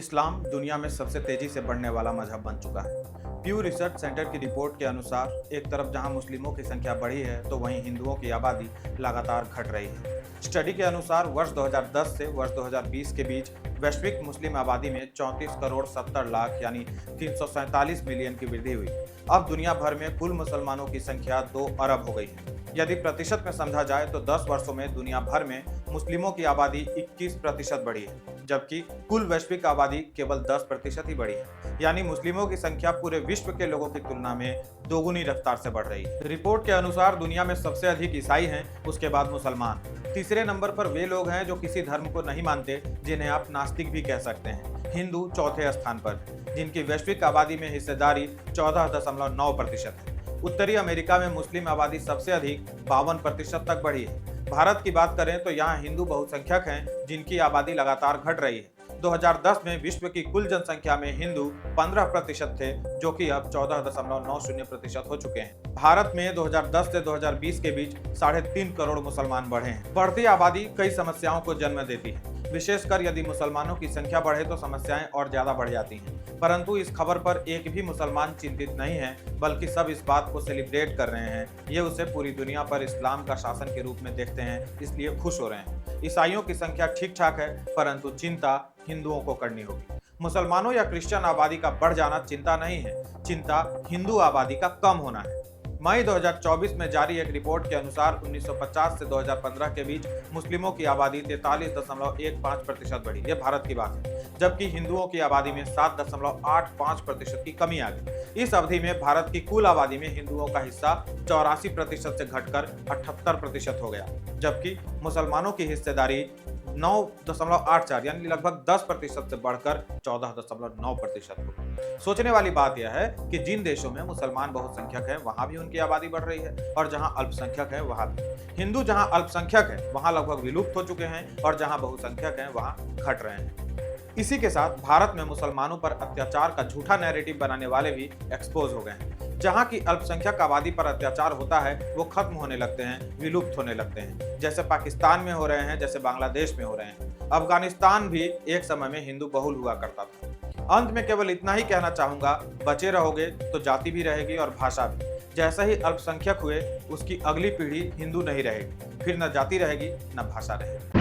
इस्लाम दुनिया में सबसे तेजी से बढ़ने वाला मजहब बन चुका है। प्यू रिसर्च सेंटर की रिपोर्ट के अनुसार एक तरफ जहां मुस्लिमों की संख्या बढ़ी है तो वहीं हिंदुओं की आबादी लगातार घट रही है। स्टडी के अनुसार वर्ष 2010 से वर्ष 2020 के बीच वैश्विक मुस्लिम आबादी में 34 करोड़ 70 लाख यानी 347 मिलियन की वृद्धि हुई। अब दुनिया भर में कुल मुसलमानों की संख्या 2 अरब हो गई है। यदि प्रतिशत में समझा जाए तो 10 वर्षों में दुनिया भर में मुस्लिमों की आबादी 21% बढ़ी है, जबकि कुल वैश्विक आबादी केवल 10% ही बढ़ी है। यानी मुस्लिमों की संख्या पूरे विश्व के लोगों की तुलना में दोगुनी रफ्तार से बढ़ रही है। रिपोर्ट के अनुसार दुनिया में सबसे अधिक ईसाई हैं, उसके बाद मुसलमान। तीसरे नंबर पर वे लोग हैं जो किसी धर्म को नहीं मानते, जिन्हें आप नास्तिक भी कह सकते हैं। हिंदू चौथे स्थान पर, जिनकी वैश्विक आबादी में हिस्सेदारी 14.9% है। उत्तरी अमेरिका में मुस्लिम आबादी सबसे अधिक 52% तक बढ़ी है। भारत की बात करें तो यहाँ हिंदू बहुसंख्यक हैं, जिनकी आबादी लगातार घट रही है। 2010 में विश्व की कुल जनसंख्या में हिंदू 15% थे, जो कि अब 14.90% हो चुके हैं। भारत में 2010 से 2020 के बीच 3.5 करोड़ मुसलमान बढ़े हैं। बढ़ती आबादी कई समस्याओं को जन्म देती है। विशेषकर यदि मुसलमानों की संख्या बढ़े तो समस्याएं और ज्यादा बढ़ जाती हैं। परंतु इस खबर पर एक भी मुसलमान चिंतित नहीं है, बल्कि सब इस बात को सेलिब्रेट कर रहे हैं। ये उसे पूरी दुनिया पर इस्लाम का शासन के रूप में देखते हैं, इसलिए खुश हो रहे हैं। ईसाइयों की संख्या ठीक ठाक है, परंतु चिंता हिंदुओं को करनी होगी। मुसलमानों या क्रिश्चियन आबादी का बढ़ जाना चिंता नहीं है, चिंता हिंदू आबादी का कम होना है। मई 2024 में जारी एक रिपोर्ट के अनुसार 1950 से 2015 के बीच मुस्लिमों की आबादी 43.15% बढ़ी। ये भारत की बात है, जबकि हिंदुओं की आबादी में 7.85% की कमी आ गई। इस अवधि में भारत की कुल आबादी में हिंदुओं का हिस्सा 84% से घटकर 78% हो गया, जबकि मुसलमानों की हिस्सेदारी 9.84 यानी लगभग 10% से बढ़कर 14.9% हो गई। सोचने वाली बात यह है कि जिन देशों में मुसलमान बहुसंख्यक हैं, वहां भी उनकी आबादी बढ़ रही है, और जहां अल्पसंख्यक है वहां भी। हिंदू जहां अल्पसंख्यक है वहां लगभग विलुप्त हो चुके हैं, और जहां बहुसंख्यक हैं वहां घट रहे हैं। इसी के साथ भारत में मुसलमानों पर अत्याचार का झूठा नैरेटिव बनाने वाले भी एक्सपोज हो गए हैं। जहां की अल्पसंख्यक आबादी पर अत्याचार होता है वो खत्म होने लगते हैं, विलुप्त होने लगते हैं। जैसे पाकिस्तान में हो रहे हैं, जैसे बांग्लादेश में हो रहे हैं। अफगानिस्तान भी एक समय में हिंदू बहुल हुआ करता था। अंत में केवल इतना ही कहना चाहूंगा, बचे रहोगे तो जाति भी रहेगी और भाषा भी। जैसा ही अल्पसंख्यक हुए, उसकी अगली पीढ़ी हिंदू नहीं रहेगी, फिर न जाति रहेगी न भाषा रहेगी।